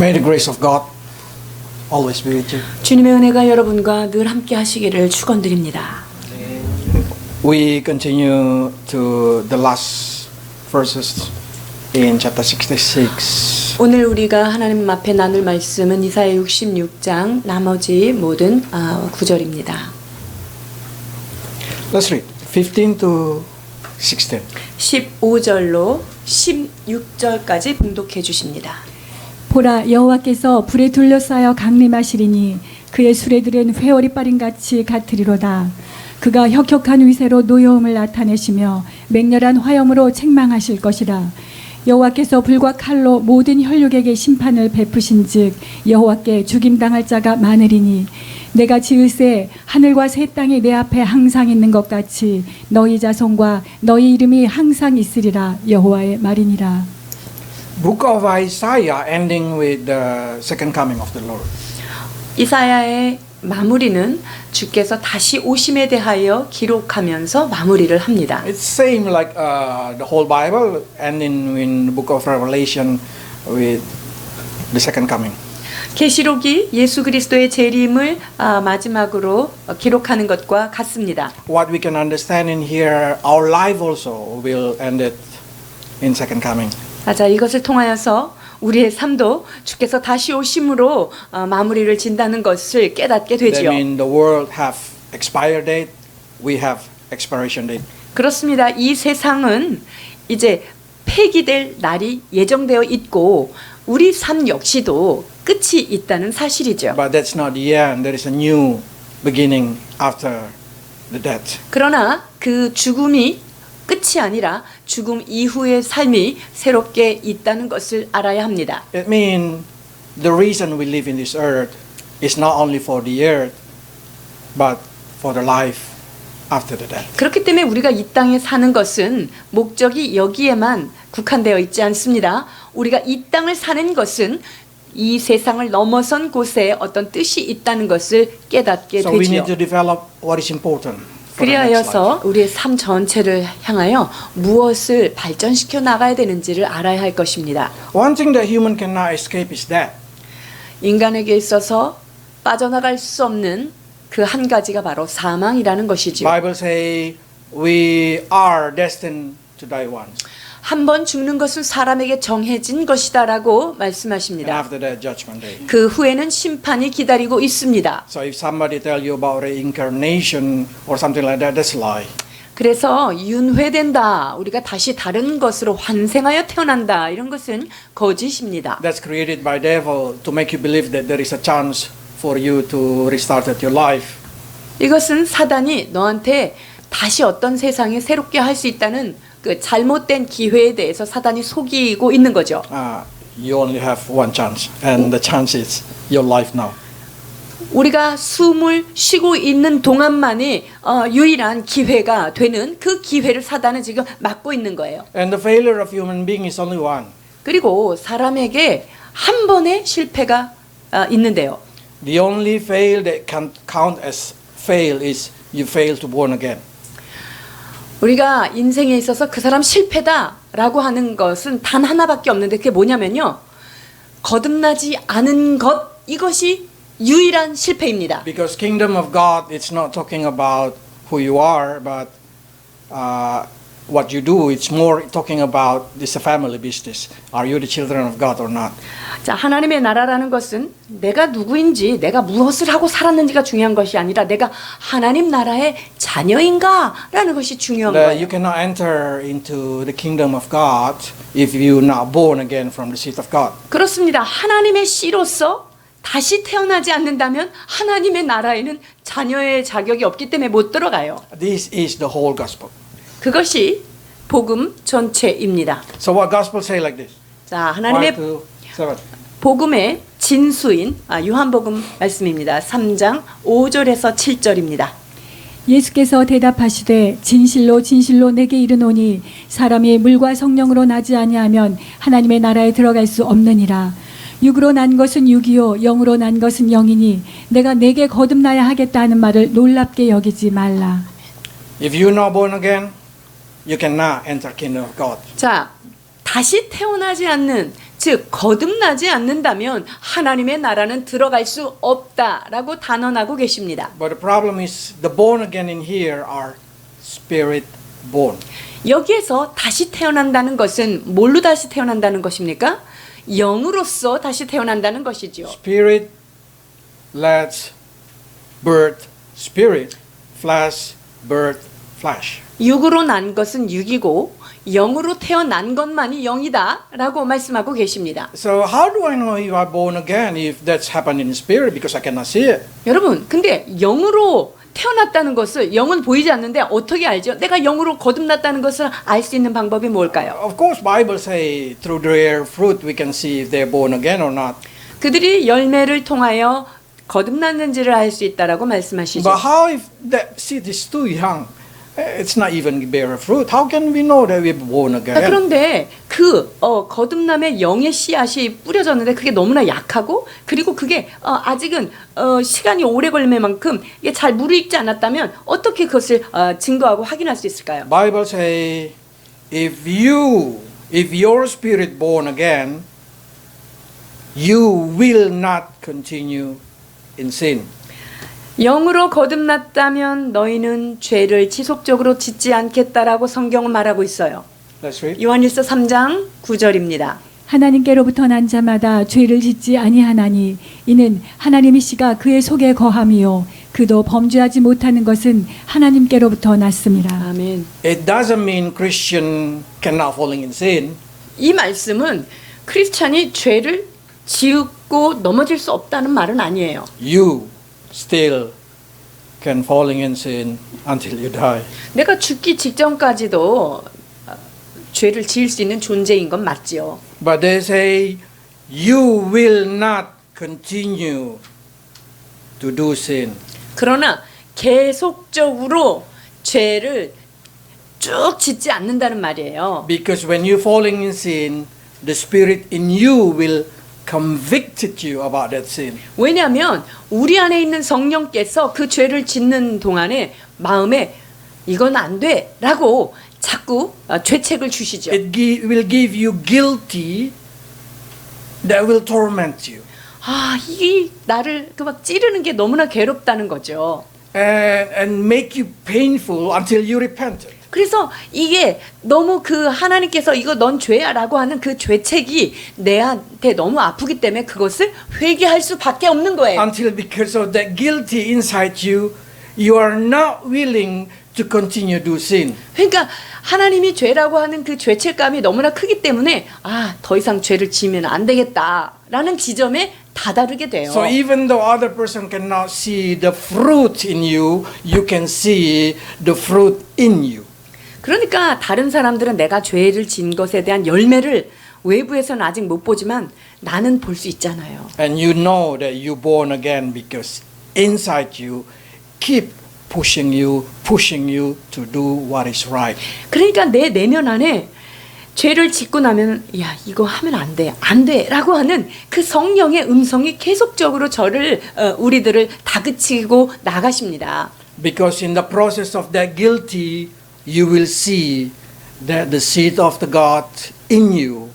May the grace of God always be with you. 주님의 은혜가 여러분과 늘 함께 하시기를 축원드립니다. We continue to the last verses in chapter 66. 오늘 우리가 하나님 앞에 나눌 말씀은 이사야 66장 나머지 모든 구절입니다. Let's read 15 to 16. 15절로 16절까지 봉독해 주십니다. 보라, 여호와께서 불에 둘러싸여 강림하시리니 그의 수레들은 회오리 빠림같이 같으리로다. 그가 혁혁한 위세로 노여움을 나타내시며 맹렬한 화염으로 책망하실 것이라. 여호와께서 불과 칼로 모든 혈육에게 심판을 베푸신즉 여호와께 죽임당할 자가 많으리니 내가 지으세 하늘과 새 땅이 내 앞에 항상 있는 것 같이 너희 자손과 너희 이름이 항상 있으리라. 여호와의 말이니라. Book of Isaiah ending with the second coming of the Lord. 이사야의 마무리는 주께서 다시 오심에 대하여 기록하면서 마무리를 합니다. It's same like the whole Bible ending in the book of Revelation with the second coming. 계시록이 예수 그리스도의 재림을 마지막으로 기록하는 것과 같습니다. What we can understand in here, our life also will end it in second coming. 자, 이것을 통하여서 우리의 삶도 주께서 다시 오심으로 마무리를 진다는 것을 깨닫게 That 되지요. means the world have expired date, we have expiration date. 그렇습니다. 이 세상은 이제 폐기될 날이 예정되어 있고 우리 삶 역시도 끝이 있다는 사실이죠. But that's not the end. There is a new beginning after the death. 그러나 그 죽음이 끝이 아니라 죽음 이후의 삶이 새롭게 있다는 것을 알아야 합니다. It means the reason we live in this earth is not only for the earth, but for the life after the death. 그렇기 때문에 우리가 이 땅에 사는 것은 목적이 여기에만 국한되어 있지 않습니다. 우리가 이 땅을 사는 것은 이 세상을 넘어선 곳에 어떤 뜻이 있다는 것을 깨닫게 So we 되지요. need to develop what is important for the next life. 그리하여서 우리의 삶 전체를 향하여 무엇을 발전시켜 나가야 되는지를 알아야 할 것입니다. One thing that human cannot escape is death. 인간에게 있어서 빠져나갈 수 없는 그 한 가지가 바로 사망이라는 것이지요. Bible say we are destined to die once, 한 번 죽는 것은 사람에게 정해진 것이다라고 and 말씀하십니다. after that judgment day. 그 후에는 심판이 기다리고 있습니다. So if somebody tell you about reincarnation or something like that, that's a lie. 그래서 윤회된다, 우리가 다시 다른 것으로 환생하여 태어난다, 이런 것은 거짓입니다. That's created by devil to make you believe that there is a chance for you to restart your life. 이것은 사단이 너한테 다시 어떤 세상에 새롭게 할 수 있다는 그 잘못된 기회에 대해서 사단이 속이고 있는 거죠. You only have one chance, and the chance is your life now. 우리가 숨을 쉬고 있는 동안만이 유일한 기회가 되는 그 기회를 사단은 지금 막고 있는 거예요. And the failure of human being is only one. 그리고 사람에게 한 번의 실패가 있는데요. The only fail that can count as fail is you fail to born again. 우리가 인생에 있어서 그 사람 실패다라고 하는 것은 단 하나밖에 없는데 그게 뭐냐면요. 거듭나지 않은 것, 이것이 유일한 실패입니다. Because kingdom of God, it's not talking about who you are, but what you do. It's more talking about this family business. Are you the children of God or not? 자, 하나님의 나라라는 것은 내가 누구인지, 내가 무엇을 하고 살았는지가 중요한 것이 아니라 내가 하나님 나라의 자녀인가라는 것이 중요한 You 거예요. cannot enter into the kingdom of God if you're not born again from the seed of God. 그렇습니다. 하나님의 씨로서 다시 태어나지 않는다면 하나님의 나라에는 자녀의 자격이 없기 때문에 못 들어가요. This is the whole gospel. 그것이 복음 전체입니다. So what gospel say like this? 자, 1, 하나님의 2, 7. 복음의 진수인 요한복음 말씀입니다. 3장 5절에서 7절입니다. 예수께서 대답하시되 진실로 진실로 내게 이르노니 사람이 물과 성령으로 나지 아니하면 하나님의 나라에 들어갈 수 없느니라. 육으로 난 것은 육이요 영으로 난 것은 영이니 내가 내게 거듭나야 하겠다 하는 말을 놀랍게 여기지 말라. If you're not born again, you cannot enter kingdom of God. 자, 다시 태어나지 않는 즉 거듭나지 않는다면 하나님의 나라는 들어갈 수 없다라고 단언하고 계십니다. But the problem is the born again in here are spirit born. 여기에서 다시 태어난다는 것은 뭘로 다시 태어난다는 것입니까? 영으로서 다시 태어난다는 것이죠. Spirit lets birth spirit, flesh birth flesh. 육으로 난 것은 육이고 영으로 태어난 것만이 영이다라고 말씀하고 계십니다. So how do I know you are born again if that's happened in spirit because I cannot see it? 여러분, 근데 영으로 태어났다는 것을 영은 보이지 않는데 어떻게 알죠? 내가 영으로 거듭났다는 것을 알 수 있는 방법이 뭘까요? Of course, Bible say through their fruit we can see if they're born again or not. 그들이 열매를 통하여 거듭났는지를 알 수 있다라고 말씀하시죠. But how if that seed is too young? It's not even bear fruit. How can we know that we're born again? 그런데 거듭남의 영의 씨앗이 뿌려졌는데 그게 너무나 약하고 그리고 그게 아직은 시간이 오래 걸릴 만큼 이게 잘 무르익지 않았다면 어떻게 그것을 증거하고 확인할 수 있을까요? Bible say if your spirit born again, you will not continue in sin. 영으로 거듭났다면 너희는 죄를 지속적으로 짓지 않겠다라고 성경은 말하고 있어요. Let's read. 요한일서 3장 9절입니다. 하나님께로부터 난 자마다 죄를 짓지 아니하나니 이는 하나님의 씨가 그의 속에 거함이요 그도 범죄하지 못하는 것은 하나님께로부터 났습니다. 아멘. It doesn't mean Christian cannot falling in sin. 이 말씀은 크리스찬이 죄를 지었고 넘어질 수 없다는 말은 아니에요. You still can falling in sin until you die. 내가 죽기 직전까지도 죄를 지을 수 있는 존재인 건 맞지요. But they say you will not continue to do sin. 그러나 계속적으로 죄를 쭉 짓지 않는다는 말이에요. Because when you falling in sin, the spirit in you will convicted you about that sin. 왜냐하면 우리 안에 있는 성령께서 그 죄를 짓는 동안에 마음에 이건 안 돼라고 자꾸 죄책을 주시죠. It will give you guilty that will torment you. 아, 이 나를 그 막 찌르는 게 너무나 괴롭다는 거죠. And make you painful until you repent. 그래서 이게 너무 그 하나님께서 이거 넌 죄야라고 하는 그 죄책이 내한테 너무 아프기 때문에 그것을 회개할 수밖에 없는 거예요. Until because of that guilty inside you, you are not willing to continue to do sin. 그러니까 하나님이 죄라고 하는 그 죄책감이 너무나 크기 때문에 더 이상 죄를 지으면 안 되겠다라는 지점에 다다르게 돼요. So even though other person cannot see the fruit in you, you can see the fruit in you. 그러니까 다른 사람들은 내가 죄를 지은 것에 대한 열매를 외부에서는 아직 못 보지만 나는 볼 수 있잖아요. And you know that you born again because inside you keep pushing you to do what is right. 그러니까 내 내면 안에 죄를 짓고 나면 야 이거 하면 안 돼 라고 하는 그 성령의 음성이 계속적으로 우리들을 다그치고 나가십니다. Because in the process of that guilty, you will see that the seed of the God in you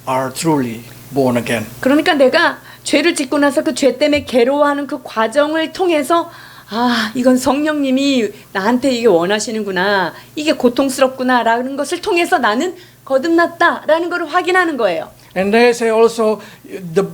are truly born again. 그러니까 내가 죄를 짓고 나서 그 죄 때문에 괴로워하는 그 과정을 통해서 이건 성령님이 나한테 이게 원하시는구나, 이게 고통스럽구나라는 것을 통해서 나는 거듭났다라는 걸 확인하는 거예요. And they say also the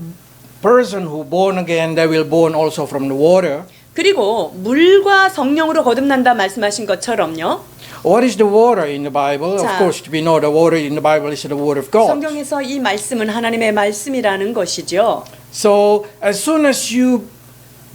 person who born again, they will born also from the water. 그리고 물과 성령으로 거듭난다 말씀하신 것처럼요. What is the water in the Bible? 자, Of course, we know the water in the Bible is the word of God. 성경에서 이 말씀은 하나님의 말씀이라는 것이죠. So as soon as you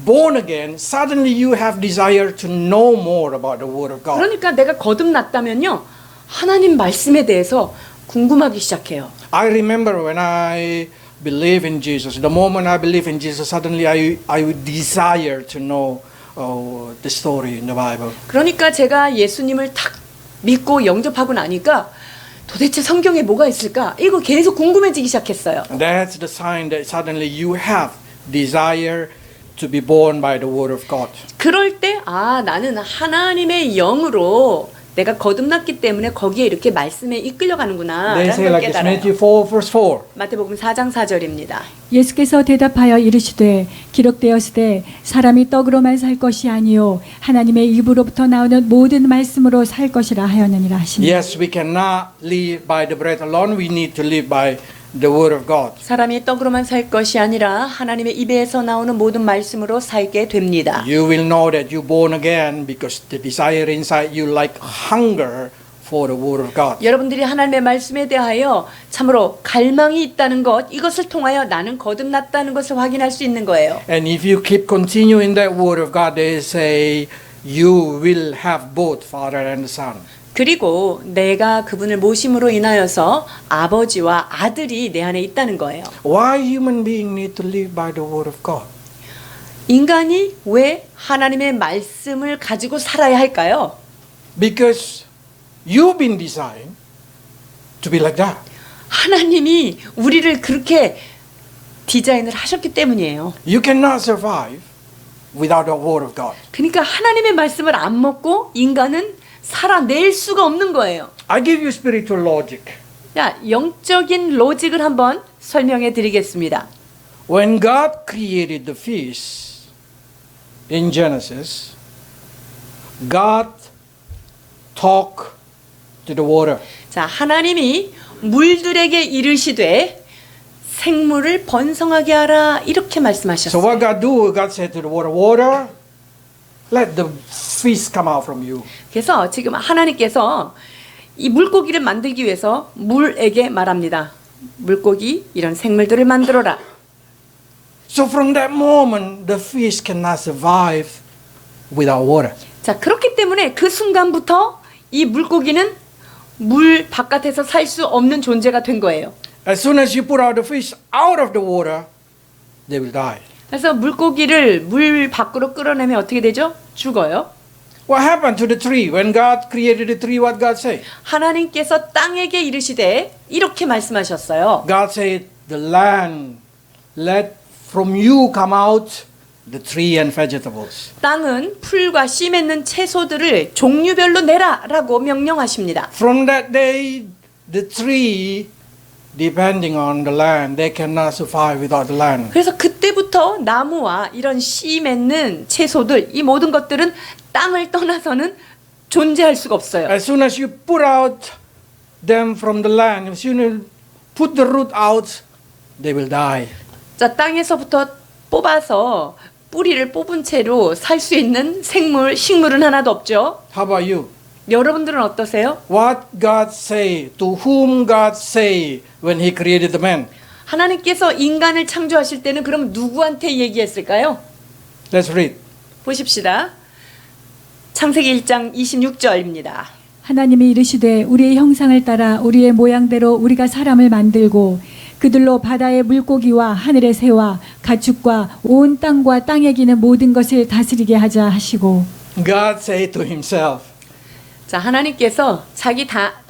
born again, suddenly you have desire to know more about the word of God. 그러니까 내가 거듭났다면요, 하나님 말씀에 대해서 궁금하기 시작해요. I remember when I believe in Jesus. The moment I believe in Jesus, suddenly I would desire to know the story in the Bible. 그러니까 제가 예수님을 탁 믿고 영접하고 나니까 도대체 성경에 뭐가 있을까? 이거 계속 궁금해지기 시작했어요. And that's the sign that suddenly you have desire to be born by the word of God. 그럴 때 나는 하나님의 영으로 내가 거듭났기 때문에 거기에 이렇게 말씀에 이끌려가는구나 They 라는 say 걸 like this, 깨달아요. Matthew 4 verse 4. 마태복음 4장 4절입니다. 예수께서 대답하여 이르시되 기록되었으되 사람이 떡으로만 살 것이 아니요 하나님의 입으로부터 나오는 모든 말씀으로 살 것이라 하였느니라 하시니. Yes, we cannot live by the bread alone. We need to live by the word of God. 사람이 떡으로만 살 것이 아니라 하나님의 입에서 나오는 모든 말씀으로 살게 됩니다. You will know that you're born again because the desire inside you like hunger for the word of God. 여러분들이 하나님의 말씀에 대하여 참으로 갈망이 있다는 것, 이것을 통하여 나는 거듭났다는 것을 확인할 수 있는 거예요. And if you keep continuing that word of God, they say you will have both Father and the Son. 그리고 내가 그분을 모심으로 인하여서 아버지와 아들이 내 안에 있다는 거예요. Why human beings need to live by the word of God? 인간이 왜 하나님의 말씀을 가지고 살아야 할까요? Because you've been designed to be like that. 하나님이 우리를 그렇게 디자인을 하셨기 때문이에요. You cannot survive without the word of God. 그러니까 하나님의 말씀을 안 먹고 인간은 살아낼 수가 없는 거예요. I give you spiritual logic. 자, 영적인 로직을 한번 설명해 드리겠습니다. When God created the fish in Genesis, God talked to the water. 자, 하나님이 물들에게 이르시되 생물을 번성하게 하라 이렇게 So 말씀하셨어요. what God do? God said to the water, water, let the fish come out from you. 그래서 지금 하나님께서 이 물고기를 만들기 위해서 물에게 말합니다. 물고기 이런 생물들을 만들어라. So from that moment, the fish cannot survive without water. 자, 그렇기 때문에 그 순간부터 이 물고기는 물 바깥에서 살 수 없는 존재가 된 거예요. As soon as you put out the fish out of the water, they will die. 그래서 물고기를 물 밖으로 끌어내면 어떻게 되죠? 죽어요. What happened to the tree? When God created the tree, what God say? 하나님께서 땅에게 이르시되 이렇게 말씀하셨어요. God said, the land, let from you come out the tree and vegetables. 땅은 풀과 씨 맺는 채소들을 종류별로 내라라고 명령하십니다. From that day, the tree, depending on the land, they cannot survive without the land. 그래서 그때부터 나무와 이런 씨 맺는 채소들 이 모든 것들은 땅을 떠나서는 존재할 수가 없어요. As soon as you put out them from the land, as soon as you put the root out, they will die. 자, 땅에서부터 뽑아서 뿌리를 뽑은 채로 살 수 있는 생물, 식물은 하나도 없죠. How about you? 여러분들은 어떠세요? What God say, to whom God say when He created the man? 하나님께서 인간을 창조하실 때는 그럼 누구한테 얘기했을까요? Let's read. 보십시다. 창세기 1장 26절입니다. 하나님이 이르시되 우리의 형상을 따라 우리의 모양대로 우리가 사람을 만들고 그들로 바다의 물고기와 하늘의 새와 가축과 온 땅과 땅에 기는 모든 것을 다스리게 하자 하시고. God say to Himself, 자, 하나님께서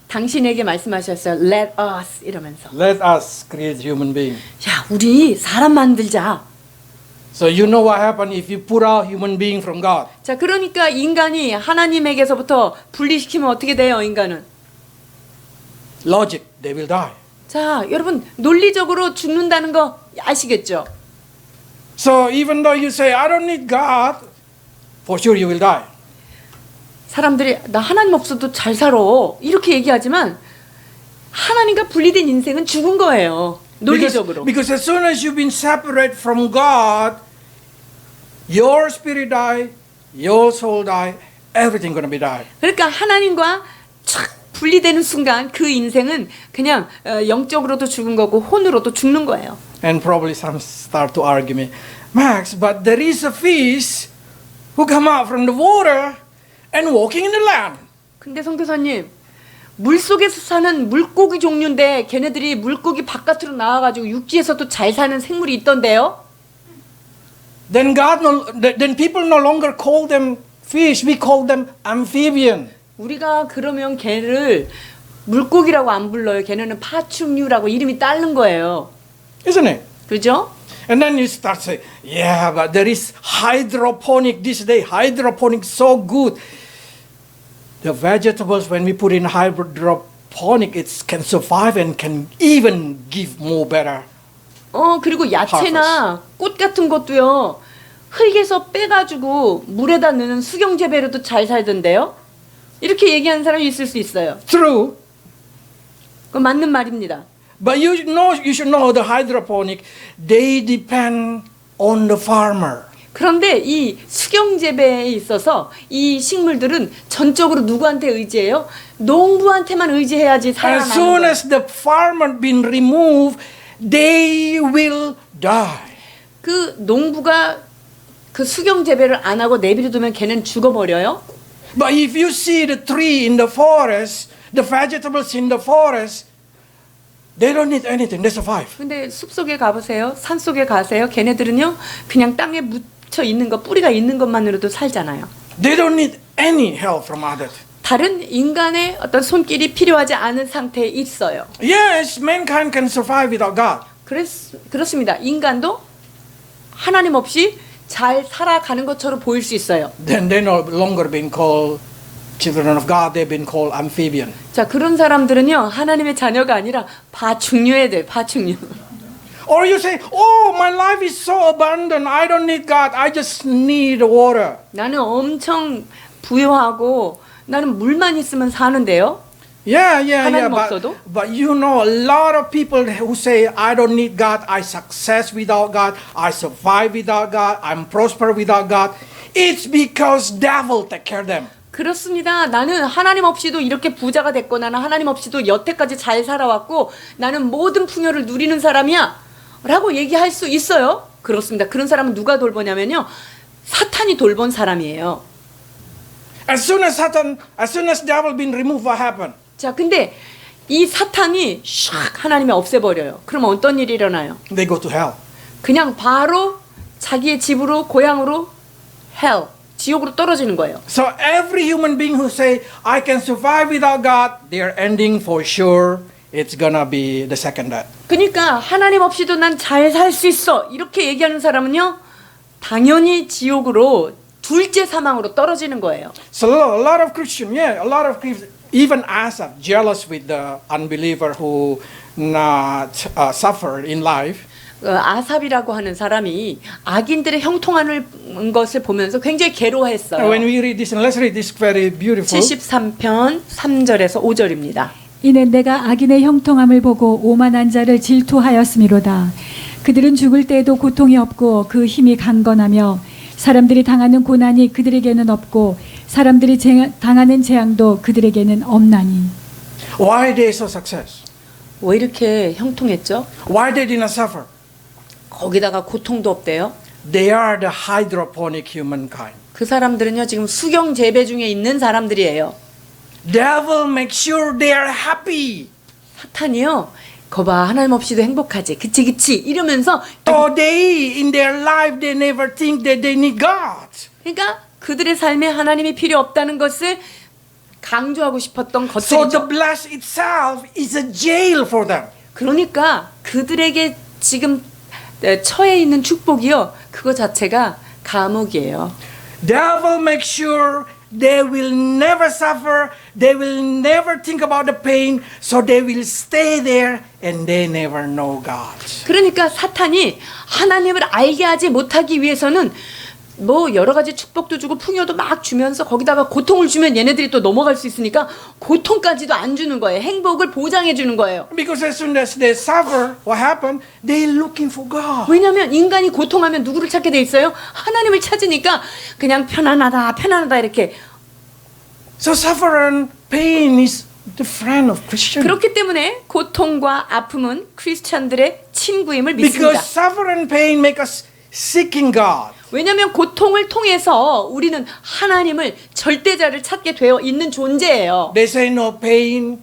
당신에게 말씀하셨어요. Let us 이러면서. let us create human being. 야, 우리 사람 만들자. So you know what happened if you put out human being from God? 자, 그러니까 인간이 하나님에게서부터 분리시키면 어떻게 돼요, 인간은? Logic, they will die. 자, 여러분 논리적으로 죽는다는 거 아시겠죠? So even though you say, I don't need God, for sure you will die. 사람들이 나 하나님 없어도 잘 살아 이렇게 얘기하지만 하나님과 분리된 인생은 죽은 거예요. 논리적으로. Because as soon as you've been separated from God, your spirit die, your soul die, everything gonna be die. 그러니까 하나님과 촥 분리되는 순간 그 인생은 그냥 영적으로도 죽은 거고 혼으로도 죽는 거예요. And probably some start to argue me, Max, but there is a fish who come out from the water and walking in the land. 근데 선교사님, 물 속에서 사는 물고기 종류인데 걔네들이 물고기 바깥으로 나와가지고 육지에서도 잘 사는 생물이 있던데요? Then people no longer call them fish. We call them amphibian. 우리가 그러면 걔를 물고기라고 안 불러요. 걔네는 파충류라고 이름이 따른 거예요. Isn't it? 그죠? And then you start saying, yeah, but there is hydroponic this day. Hydroponic so good. the vegetables when we put in hydroponic, it can survive and can even give more better. 그리고 야채나 꽃 같은 것도요. 흙에서 빼가지고 물에다 넣는 수경 재배로도 잘 살던데요. 이렇게 얘기하는 사람이 있을 수 있어요. True. 그건 맞는 말입니다. But you should know the hydroponic, they depend on the farmer. 그런데 이 수경 재배에 있어서 이 식물들은 전적으로 누구한테 의지해요? 농부한테만 의지해야지 As 살아나는 soon 거예요. as the farmer been removed, they will die. 그 농부가 그 수경 재배를 안 하고 내버려두면 걔는 죽어버려요. But if you see the tree in the forest, the vegetables in the forest, they don't need anything, they survive. 근데 숲속에 가보세요. 산속에 가세요. 걔네들은요. 그냥 땅에 묻혀 있는 것, 뿌리가 있는 것만으로도 살잖아요. They don't need any help from others. 다른 인간의 어떤 손길이 필요하지 않은 상태에 있어요. Yes, mankind can survive without God. 그렇습니다. 인간도 하나님 없이 잘 살아가는 것처럼 보일 수 있어요. Then they're no longer being called children of God, they've been called amphibian. 자, 그런 사람들은요. 하나님의 자녀가 아니라 파충류에 돼. 파충류. Or you say, oh, my life is so abundant, I don't need God, I just need water. 나는 엄청 부유하고 나는 물만 있으면 사는데요. Yeah. 하나님 없어도? But you know, a lot of people who say, I don't need God, I success without God, I survive without God, I'm prosper without God. It's because devil take care of them. 그렇습니다. 나는 하나님 없이도 이렇게 부자가 됐고 나는 하나님 없이도 여태까지 잘 살아왔고 나는 모든 풍요를 누리는 사람이야 라고 얘기할 수 있어요. 그렇습니다. 그런 사람은 누가 돌보냐면요. 사탄이 돌본 사람이에요. As soon as devil been removed, what happened? 자, 근데 이 사탄이 샥 하나님이 없애버려요. 그럼 어떤 일이 일어나요? They go to hell. 그냥 바로 자기의 집으로 고향으로 hell, 지옥으로 떨어지는 거예요. So every human being who say, I can survive without God, their ending for sure, it's gonna be the second death. 그러니까 하나님 없이도 난 잘 살 수 있어 이렇게 얘기하는 사람은요. 당연히 지옥으로 둘째 사망으로 떨어지는 거예요. So a lot of Christians, a lot of Christians, even Asaph, jealous with the unbeliever who not suffered in life. 아삽이라고 하는 사람이 악인들의 형통하는 것을 보면서 굉장히 괴로워했어요. When we read this, and let's read this very beautiful. 73편 3절에서 5절입니다. 이는 내가 악인의 형통함을 보고 오만한 자를 질투하였음이로다. 그들은 죽을 때에도 고통이 없고 그 힘이 강건하며 사람들이 당하는 고난이 그들에게는 없고 사람들이 당하는 재앙도 그들에게는 없나니. Why they so success? 왜 이렇게 형통했죠? Why they did not suffer? 거기다가 고통도 없대요. They are the hydroponic humankind. 그 사람들은요 지금 수경 재배 중에 있는 사람들이에요. Devil make sure they are happy. 사탄이요. 거봐 하나님 없이도 행복하지. 그치 이러면서 So they in their life they never think that they need God. 그러니까 그들의 삶에 하나님이 필요 없다는 것을 강조하고 싶었던 So the 것들이죠. bless itself is a jail for them. 그러니까 그들에게 지금 처해 있는 축복이요. 그거 자체가 감옥이에요. Devil make sure they will never suffer, they will never think about the pain, so they will stay there and they never know God. 그러니까 사탄이 하나님을 알게 하지 못하기 위해서는 뭐 여러 가지 축복도 주고 풍요도 막 주면서 거기다가 고통을 주면 얘네들이 또 넘어갈 수 있으니까 고통까지도 안 주는 거예요. 행복을 보장해 주는 거예요. Because as soon as they suffer, what happened? They're looking for God. 왜냐하면 인간이 고통하면 누구를 찾게 돼 있어요? 하나님을 찾으니까 그냥 편안하다 이렇게. So suffering, pain is the friend of Christian. 그렇기 때문에 고통과 아픔은 크리스찬들의 친구임을 믿습니다. Because suffering, pain make us seeking God. 왜냐하면 고통을 통해서 우리는 하나님을 절대자를 찾게 되어 있는 존재예요. They say no pain,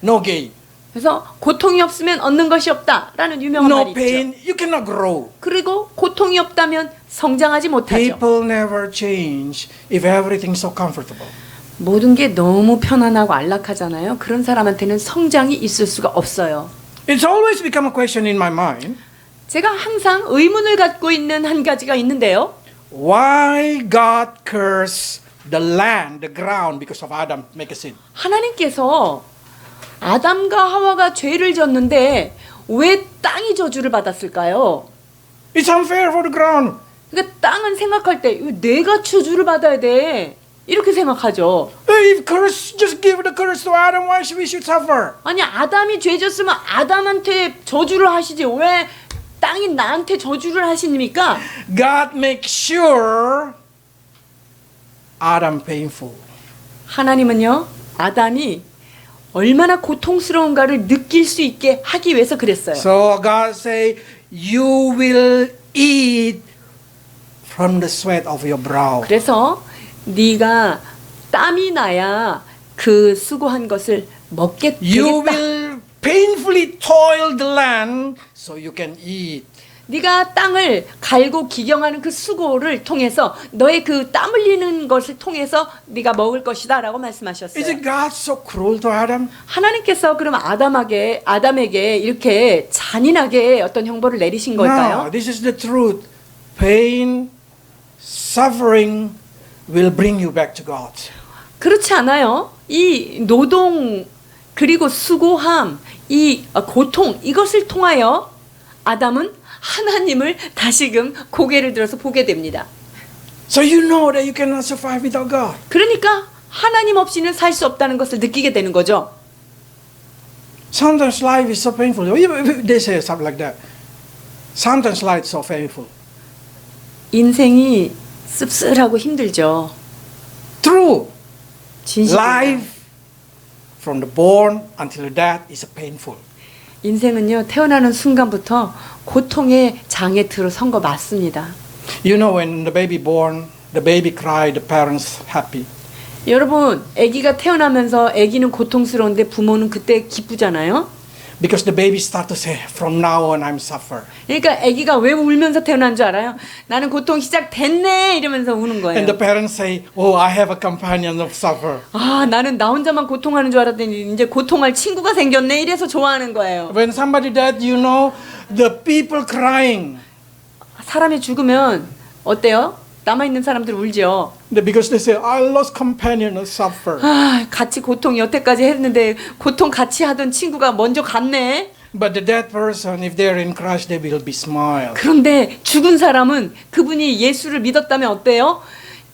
no gain. 그래서 고통이 없으면 얻는 것이 없다라는 유명한 No 말이 있죠. pain, you cannot grow. 그리고 고통이 없다면 성장하지 못하죠. People never change if everything's so comfortable. 모든 게 너무 편안하고 안락하잖아요. 그런 사람한테는 성장이 있을 수가 없어요. It's always become a question in my mind. 제가 항상 의문을 갖고 있는 한 가지가 있는데요. Why God curse the land, the ground because of Adam make a sin. 하나님께서 아담과 하와가 죄를 졌는데 왜 땅이 저주를 받았을까요? It's unfair for the ground. 그러니까 땅은 생각할 때 내가 저주를 받아야 돼. 이렇게 생각하죠. If curse, just give the curse to Adam, why should we should suffer? 아니 아담이 죄 졌으면 아담한테 저주를 하시지 왜 땅이 나한테 저주를 하십니까? God make sure Adam painful. 하나님은요 아담이 얼마나 고통스러운가를 느낄 수 있게 하기 위해서 그랬어요. So God say, you will eat from the sweat of your brow. 그래서 네가 땀이 나야 그 수고한 것을 먹게 You 되겠다. will painfully toil the land so you can eat. 네가 땅을 갈고 기경하는 그 수고를 통해서 너의 그 땀 흘리는 것을 통해서 네가 먹을 것이다라고 말씀하셨어요. Is it God so cruel to Adam? 하나님께서 그럼 아담에게 이렇게 잔인하게 어떤 형벌을 내리신 No, 걸까요? this is the truth. Pain, suffering will bring you back to God. 그렇지 않아요. 이 노동 그리고 수고함, 이 고통 이것을 통하여 아담은 하나님을 다시금 고개를 들어서 보게 됩니다. So you know that you cannot survive without God. 그러니까 하나님 없이는 살 수 없다는 것을 느끼게 되는 거죠. Sometimes life is so painful. They say something like that. Sometimes life is so painful. 인생이 씁쓸하고 힘들죠. True. 진실입니다. Life from the born until the death is painful. 인생은요 태어나는 순간부터 고통의 장에 들어선 거 맞습니다. You know when the baby born, the baby cry, the parents happy. 여러분 아기가 태어나면서 아기는 고통스러운데 부모는 그때 기쁘잖아요. Because the baby start to say, from now on I'm suffer. 그러니까 아기가 왜 울면서 태어난 줄 알아요? 나는 고통 시작됐네 이러면서 우는 거예요. And the parents say, oh, I have a companion of suffer. 아 나는 나 혼자만 고통하는 줄 알았더니 이제 고통할 친구가 생겼네 이래서 좋아하는 거예요. When somebody died, you know, the people crying. 사람이 죽으면 어때요? 남아있는 사람들 울죠. Because they say, I lost companion of suffer. 아 같이 고통 여태까지 했는데 고통 같이 하던 친구가 먼저 갔네. But the dead person, if they're in Christ, they will be smile. 그런데 죽은 사람은 그분이 예수를 믿었다면 어때요?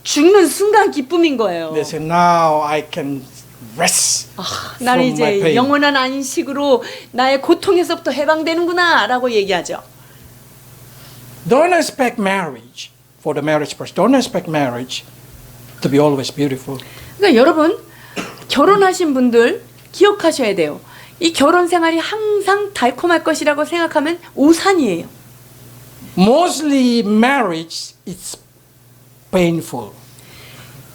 죽는 순간 기쁨인 거예요. They say, now I can rest 나는 from my 이제 pain. 영원한 안식으로 나의 고통에서부터 해방되는구나 라고 얘기하죠. Don't expect marriage for the marriage person. Don't expect marriage to be always beautiful. 그러니까 여러분 결혼하신 분들 기억하셔야 돼요. 이 결혼 생활이 항상 달콤할 것이라고 생각하면 오산이에요. Mostly marriage is painful.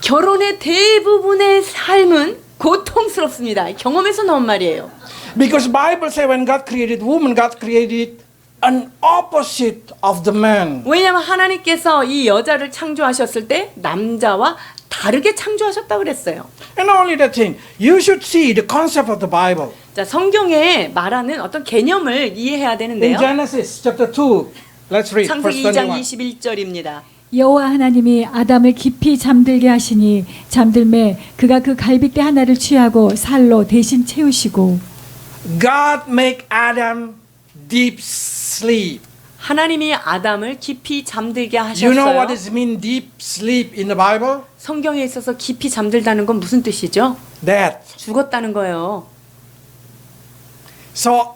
결혼의 대부분의 삶은 고통스럽습니다. 경험에서 나온 말이에요. Because Bible say when God created woman, God created an opposite of the man. 왜냐하면 하나님께서 이 여자를 창조하셨을 때 남자와 다르게 창조하셨다고 그랬어요. And not only that thing, you should see the concept of the Bible. 자, 성경에 말하는 어떤 개념을 이해해야 In 되는데요. Genesis chapter 2, let's read verse 창세기 2장 21. 21절입니다. 여호와 하나님이 아담을 깊이 잠들게 하시니 잠들매 그가 그 갈빗대 하나를 취하고 살로 대신 채우시고 God make Adam deep sleep. 하나님이 아담을 깊이 잠들게 You know what 하셨어요. does mean deep sleep in the Bible? 성경에 있어서 깊이 잠들다는 건 무슨 뜻이죠? Death. 죽었다는 거예요. So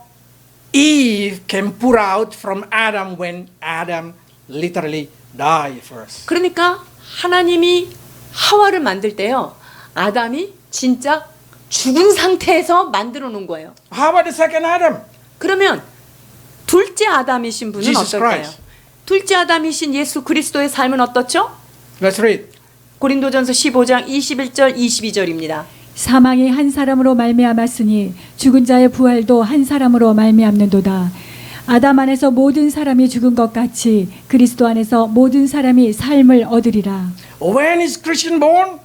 Eve can pour out from Adam when Adam literally died first. 그러니까 하나님이 하와를 만들 때요. 아담이 진짜 죽은 상태에서 만들어 놓은 거예요. How about the second Adam? 그러면 둘째 아담이신 분은 Jesus 어떨까요? Christ. 둘째 아담이신 예수 그리스도의 삶은 어떻죠? Let's read. 고린도전서 15장 21절 22절입니다. 사망이 한 사람으로 말미암았으니 죽은 자의 부활도 한 사람으로 말미암는도다. 아담 안에서 모든 사람이 죽은 것 같이 그리스도 안에서 모든 사람이 삶을 얻으리라. When is Christian born?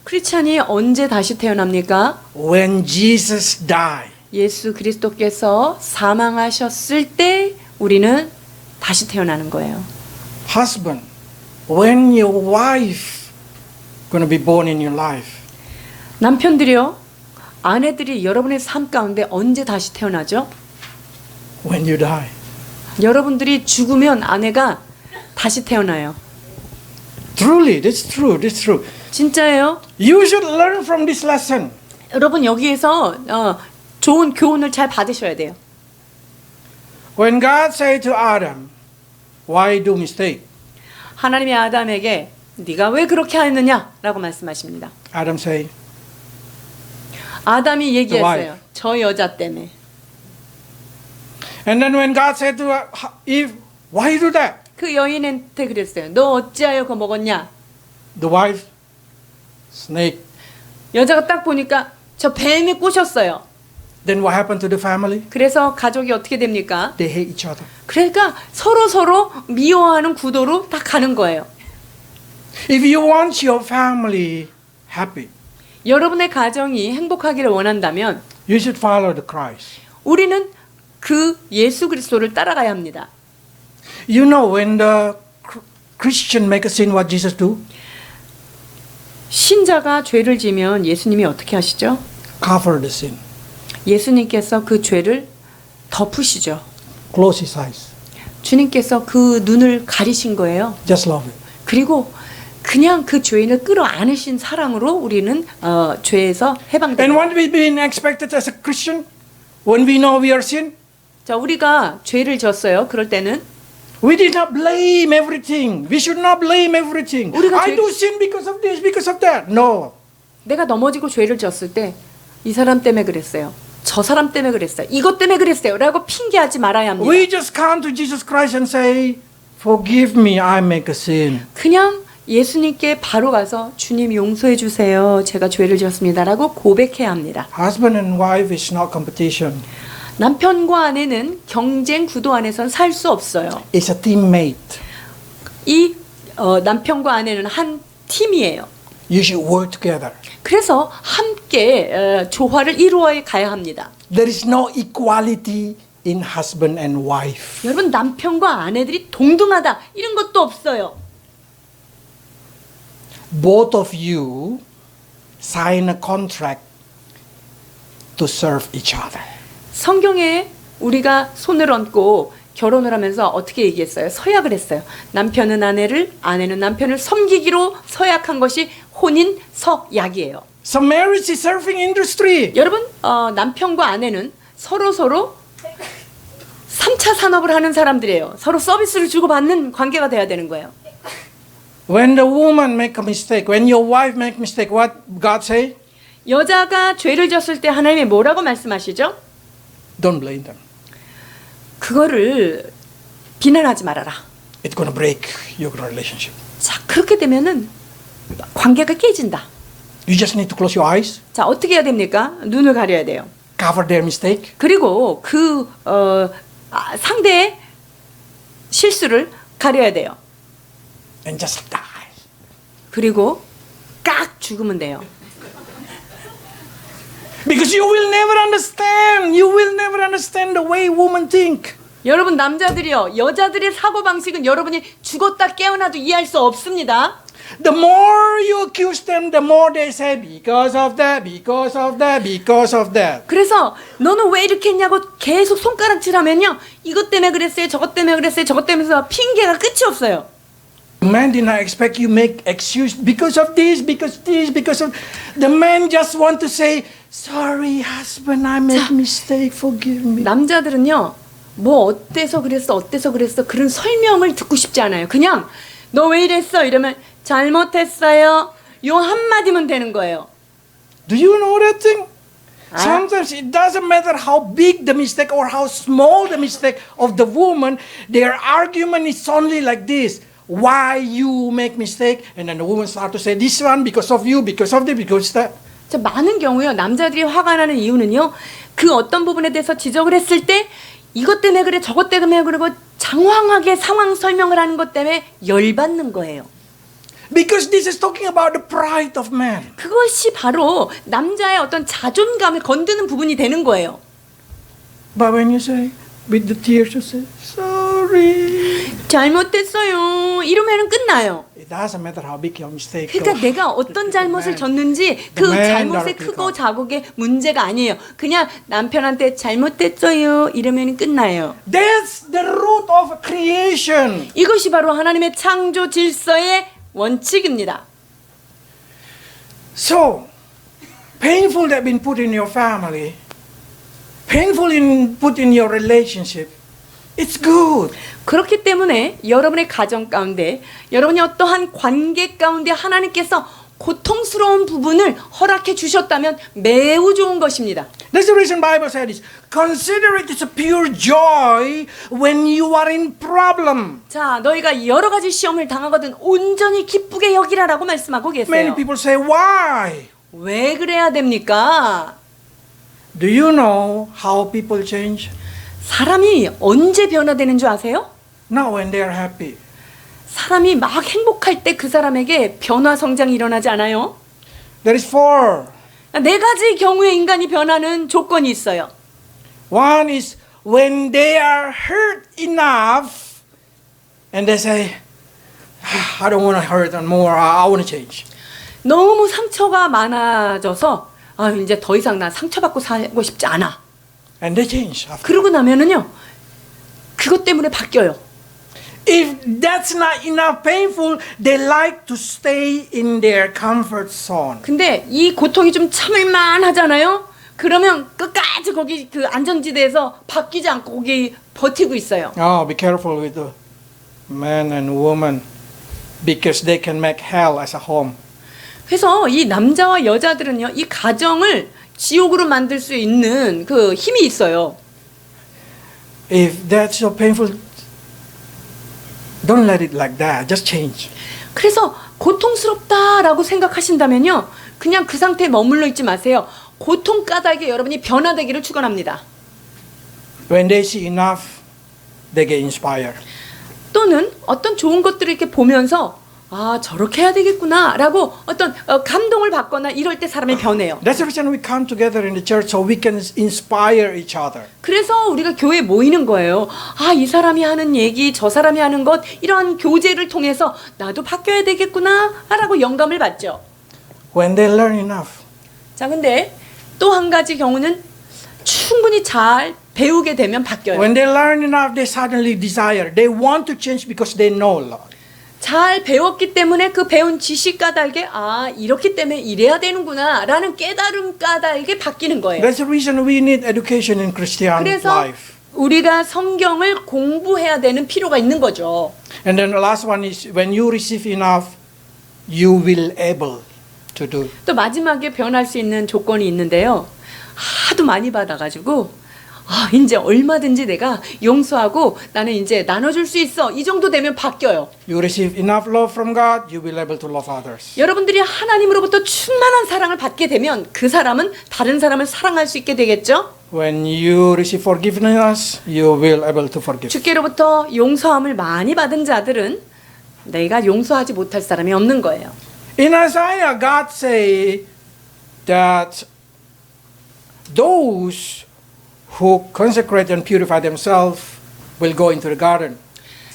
크리스찬이 언제 다시 태어납니까? When Jesus died. 예수 그리스도께서 사망하셨을 때 우리는 다시 태어나는 거예요. Husband, when your wife going to be born in your life? 남편들이요, 아내들이 여러분의 삶 가운데 언제 다시 태어나죠? When you die. 여러분들이 죽으면 아내가 다시 태어나요. Truly, that's true. That's true. 진짜예요? You should learn from this lesson. 여러분 여기에서 좋은 교훈을 잘 받으셔야 돼요. When God said to Adam, "Why do mistake?" 하나님이 아담에게 네가 왜 그렇게 했느냐라고 말씀하십니다. Adam say, 아담이 얘기했어요. wife. 저 여자 때문에. and then when God said to Eve, "Why you do that?" 그 여인한테 그랬어요. 너 어찌하여 그거 먹었냐? The wife, snake. 여자가 딱 보니까 저 뱀이 꼬셨어요. Then what happened to the family? 그래서 가족이 어떻게 됩니까? They hate each other. 그러니까 서로 미워하는 구도로 다 가는 거예요. If you want your family happy, 여러분의 가정이 행복하기를 원한다면 you should follow the Christ. 우리는 그 예수 그리스도를 따라가야 합니다. You know, when the Christian make a sin, what Jesus do? 신자가 죄를 지면 예수님이 어떻게 하시죠? Cover the sin. 예수님께서 그 죄를 덮으시죠. Close his eyes. 주님께서 그 눈을 가리신 거예요. Just love it. 그리고 그냥 그 죄인을 끌어안으신 사랑으로 우리는 죄에서 And 해방됩니다. what we been expected as a Christian, when we know we are sin, 자, 우리가 죄를 졌어요. 그럴 때는 we did not blame everything. We should not blame everything. 우리가 I do sin because of this, because of that. No. 내가 넘어지고 죄를 졌을 때 이 사람 때문에 그랬어요. 저 사람 때문에 그랬어요. 이것 때문에 그랬어요. 라고 핑계하지 말아야 합니다. We just come to Jesus Christ and say, "Forgive me, I make a sin." 그냥 예수님께 바로 가서 주님 용서해 주세요. 제가 죄를 지었습니다. 라고 고백해야 합니다. Husband and wife is not competition. 남편과 아내는 경쟁 구도 안에선 살 수 없어요. It's a teammate. 이 남편과 아내는 한 팀이에요. You should work together. 그래서 함께 조화를 이루어 가야 합니다. There is no equality in husband and wife. 여러분 남편과 아내들이 동등하다 이런 것도 없어요. Both of you sign a contract to serve each other. 성경에 우리가 손을 얹고 결혼을 하면서 어떻게 얘기했어요? 서약을 했어요. 남편은 아내를, 아내는 남편을 섬기기로 서약한 것이 혼인 서약이에요. So marriage is serving industry. 여러분 남편과 아내는 서로 3차 산업을 하는 사람들이에요. 서로 서비스를 주고받는 관계가 돼야 되는 거예요. When the woman make a mistake, when your wife make mistake, what God say? 여자가 죄를 졌을 때 하나님이 뭐라고 말씀하시죠? Don't blame them. 그거를 비난하지 말아라. It's going to break your relationship. 자, 그렇게 되면은 관계가 깨진다. You just need to close your eyes, 자, 어떻게 해야 됩니까? 눈을 가려야 돼요. cover their mistake, 그리고 그 상대의 실수를 가려야 돼요. and just die. 그리고 깍 죽으면 돼요. Because you will never understand. You will never understand the way women think. 여러분 남자들이요. 여자들의 사고방식은 여러분이 죽었다 깨어나도 이해할 수 없습니다. The more you accuse them, the more they say, because of that, because of that, because of that. 그래서 너는 왜 이렇게 했냐고 계속 손가락질하면요. 이것 때문에 그랬어요. 저것 때문에 그랬어요. 저것 때문에 해서 핑계가 끝이 없어요. Man did not expect you make excuse because of this, because this, because of... The man just want to say, sorry, husband, I made mistake, forgive me. 남자들은요. 뭐 어때서 그랬어 그런 설명을 듣고 싶지 않아요. 그냥 너 왜 이랬어 이러면 잘못했어요. 요 한마디면 되는 거예요. Do you know that thing? Sometimes it doesn't matter how big the mistake or how small the mistake of the woman, their argument is only like this. Why you make mistake? And then the woman start to say, this one because of you, because of this, because that. 자, 많은 경우요. 남자들이 화가 나는 이유는요. 그 어떤 부분에 대해서 지적을 했을 때 이것 때문에 그래 저것 때문에 그러고 장황하게 상황 설명을 하는 것 때문에 열받는 거예요. Because this is talking about the pride of man. 그것이 바로 남자의 어떤 자존감을 건드는 부분이 되는 거예요. But when you say, with the tears, you say, sorry. sorry. 잘못됐어요. 이러면은 끝나요. It doesn't matter how big your mistake. 그러니까 내가 어떤 잘못을 졌는지 그 the man 잘못의 directly 크고 작고의 문제가 아니에요. 그냥 남편한테 잘못됐어요. 이러면 끝나요. That's the root of creation. 이것이 바로 하나님의 창조 질서의 원칙입니다. So, painful that been put in your family, painful in put in your relationship, it's good. 그렇기 때문에 여러분의 가정 가운데, 여러분이 어떠한 관계 가운데 하나님께서 고통스러운 부분을 허락해 주셨다면 매우 좋은 것입니다. That's the reason Bible said this. Consider it as a pure joy when you are in problem. 자, 너희가 여러 가지 시험을 당하거든 온전히 기쁘게 여기라라고 말씀하고 Many 계세요. people say, why? 왜 그래야 됩니까? Do you know how people change? 사람이 언제 변화되는 줄 아세요? Not when they are happy. 사람이 막 행복할 때 그 사람에게 변화 성장이 일어나지 않아요? There is four. 네 가지 경우의 인간이 변하는 조건이 있어요. One is when they are hurt enough and they say, I don't want to hurt anymore. I want to change. 너무 상처가 많아져서 이제 더 이상 나 상처받고 살고 싶지 않아. And they change. After. 그러고 나면은요. 그것 때문에 바뀌어요. If that's not enough painful, they like to stay in their comfort zone. 근데 이 고통이 좀 참을만 하잖아요. 그러면 끝까지 거기 그 안전지대에서 바뀌지 않고 거기 버티고 있어요. Oh, be careful with the man and woman because they can make hell as a home. 그래서 이 남자와 여자들은요. 이 가정을 지옥으로 만들 수 있는 그 힘이 있어요. If that's so painful, don't let it like that. Just change. 그래서 고통스럽다라고 생각하신다면요. 그냥 그 상태에 머물러 있지 마세요. 고통 까닭에 여러분이 변화되기를 축원합니다. When they see enough, they get inspired. 또는 어떤 좋은 것들을 이렇게 보면서 저렇게 해야 되겠구나라고 어떤 감동을 받거나 이럴 때 사람이 변해요. That's the reason we come together in the church so we can inspire each other. 그래서 우리가 교회에 모이는 거예요. 이 사람이 하는 얘기, 저 사람이 하는 것 이러한 교제를 통해서 나도 바뀌어야 되겠구나라고 영감을 받죠. When they learn enough, 자, 근데 또 한 가지 경우는 충분히 잘 배우게 되면 바뀌어요. when they learn enough, they suddenly desire. They want to change because they know Lord. 잘 배웠기 때문에 그 배운 지식 까닭에 이렇기 때문에 이래야 되는구나 라는 깨달음 까닭에 바뀌는 거예요. That's the reason we need education in Christian 그래서 life. 우리가 성경을 공부해야 되는 필요가 있는 거죠. And then the last one is when you receive enough, you will able to do. 또 마지막에 변할 수 있는 조건이 있는데요. 하도 많이 받아가지고 이제 얼마든지 내가 용서하고 나는 이제 나눠줄 수 있어. 이 정도 되면 바뀌어요. You receive enough love from God, you will able to love others. 여러분들이 하나님으로부터 충만한 사랑을 받게 되면 그 사람은 다른 사람을 사랑할 수 있게 되겠죠? When you receive forgiveness, you will able to forgive. 주께로부터 용서함을 많이 받은 자들은 내가 용서하지 못할 사람이 없는 거예요. In Isaiah, God say that those who consecrate and purify themselves will go into the garden.